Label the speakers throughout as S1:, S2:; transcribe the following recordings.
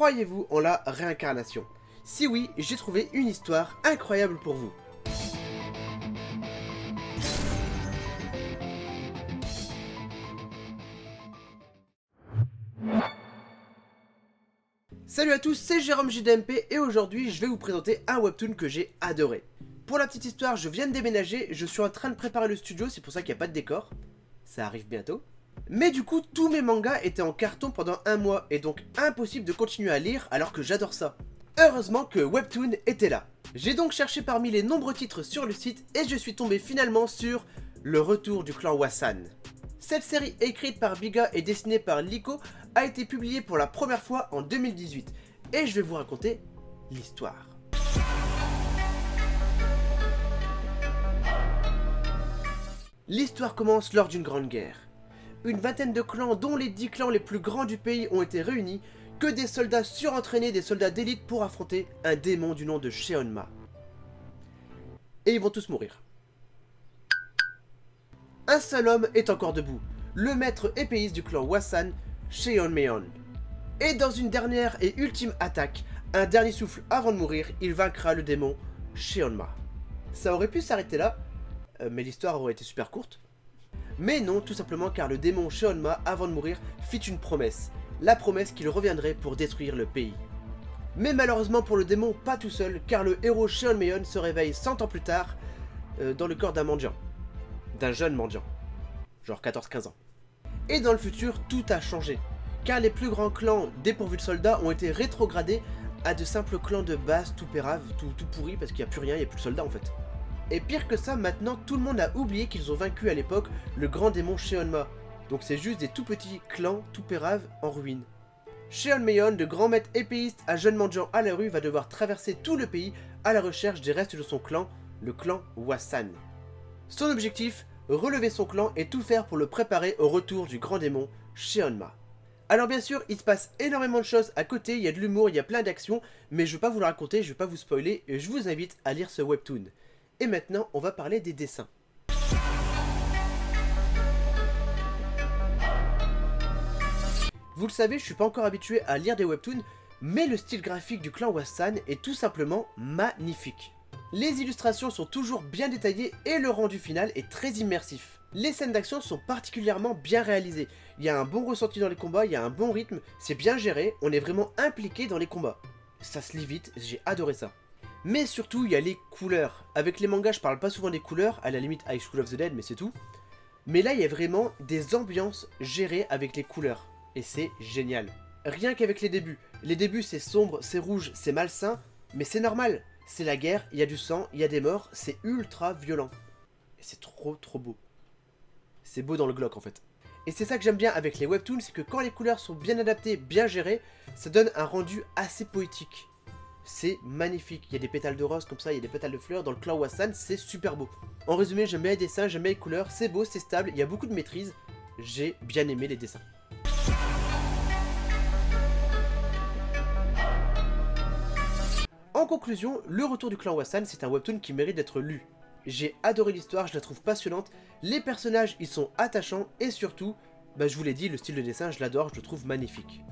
S1: Croyez-vous en la réincarnation? Si oui, j'ai trouvé une histoire incroyable pour vous. Salut à tous, c'est Jérôme JDMP et aujourd'hui je vais vous présenter un webtoon que j'ai adoré. Pour la petite histoire, je viens de déménager, je suis en train de préparer le studio, c'est pour ça qu'il n'y a pas de décor. Ça arrive bientôt. Mais du coup, tous mes mangas étaient en carton pendant un mois et donc impossible de continuer à lire alors que j'adore ça. Heureusement que Webtoon était là. J'ai donc cherché parmi les nombreux titres sur le site et je suis tombé finalement sur Le Retour du clan Wassan. Cette série écrite par Biga et dessinée par Liko a été publiée pour la première fois en 2018 et je vais vous raconter l'histoire. L'histoire commence lors d'une grande guerre. Une vingtaine de clans, dont les 10 clans les plus grands du pays, ont été réunis, que des soldats surentraînés, des soldats d'élite pour affronter un démon du nom de Sheonma. Et ils vont tous mourir. Un seul homme est encore debout, le maître épéiste du clan Wassan, Sheonmeon. Et dans une dernière et ultime attaque, un dernier souffle avant de mourir, il vaincra le démon Sheonma. Ça aurait pu s'arrêter là, mais l'histoire aurait été super courte. Mais non, tout simplement car le démon Sheonma, avant de mourir, fit une promesse. La promesse qu'il reviendrait pour détruire le pays. Mais malheureusement pour le démon, pas tout seul, car le héros Sheonmeon se réveille 100 ans plus tard dans le corps d'un mendiant. D'un jeune mendiant. Genre 14-15 ans. Et dans le futur, tout a changé. Car les plus grands clans dépourvus de soldats ont été rétrogradés à de simples clans de base tout péraves, tout pourris, parce qu'il n'y a plus rien, il n'y a plus de soldats en fait. Et pire que ça, maintenant tout le monde a oublié qu'ils ont vaincu à l'époque le grand démon Sheonma. Donc c'est juste des tout petits clans tout péraves en ruine. Sheonmeon, de grand maître épéiste à jeune mendiant à la rue, va devoir traverser tout le pays à la recherche des restes de son clan, le clan Wassan. Son objectif, relever son clan et tout faire pour le préparer au retour du grand démon Sheonma. Alors bien sûr, il se passe énormément de choses à côté, il y a de l'humour, il y a plein d'actions, mais je vais pas vous le raconter, je vais pas vous spoiler, et je vous invite à lire ce webtoon. Et maintenant, on va parler des dessins. Vous le savez, je suis pas encore habitué à lire des webtoons, mais le style graphique du clan Wassan est tout simplement magnifique. Les illustrations sont toujours bien détaillées et le rendu final est très immersif. Les scènes d'action sont particulièrement bien réalisées. Il y a un bon ressenti dans les combats, il y a un bon rythme, c'est bien géré, on est vraiment impliqué dans les combats. Ça se lit vite, j'ai adoré ça. Mais surtout, il y a les couleurs. Avec les mangas, je parle pas souvent des couleurs, à la limite High School of the Dead, mais c'est tout. Mais là, il y a vraiment des ambiances gérées avec les couleurs. Et c'est génial. Rien qu'avec les débuts c'est sombre, c'est rouge, c'est malsain, mais c'est normal. C'est la guerre, il y a du sang, il y a des morts, c'est ultra violent. Et c'est trop beau. C'est beau dans le Glock en fait. Et c'est ça que j'aime bien avec les webtoons, c'est que quand les couleurs sont bien adaptées, bien gérées, ça donne un rendu assez poétique. C'est magnifique, il y a des pétales de rose comme ça, il y a des pétales de fleurs, dans le clan Wassan, c'est super beau. En résumé, j'aime bien les dessins, j'aime bien les couleurs, c'est beau, c'est stable, il y a beaucoup de maîtrise, j'ai bien aimé les dessins. En conclusion, Le Retour du clan Wassan, c'est un webtoon qui mérite d'être lu. J'ai adoré l'histoire, je la trouve passionnante, les personnages ils sont attachants et surtout, je vous l'ai dit, le style de dessin je l'adore, je le trouve magnifique.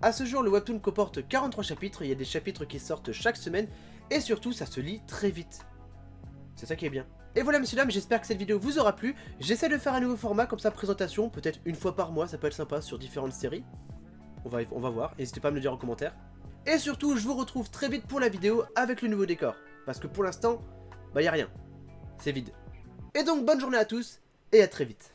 S1: A ce jour, le webtoon comporte 43 chapitres, il y a des chapitres qui sortent chaque semaine, et surtout, ça se lit très vite. C'est ça qui est bien. Et voilà, messieurs, dames, j'espère que cette vidéo vous aura plu. J'essaie de faire un nouveau format, comme ça, présentation, peut-être une fois par mois, ça peut être sympa, sur différentes séries. On va voir, n'hésitez pas à me le dire en commentaire. Et surtout, je vous retrouve très vite pour la vidéo avec le nouveau décor. Parce que pour l'instant, y a rien. C'est vide. Et donc, bonne journée à tous, et à très vite.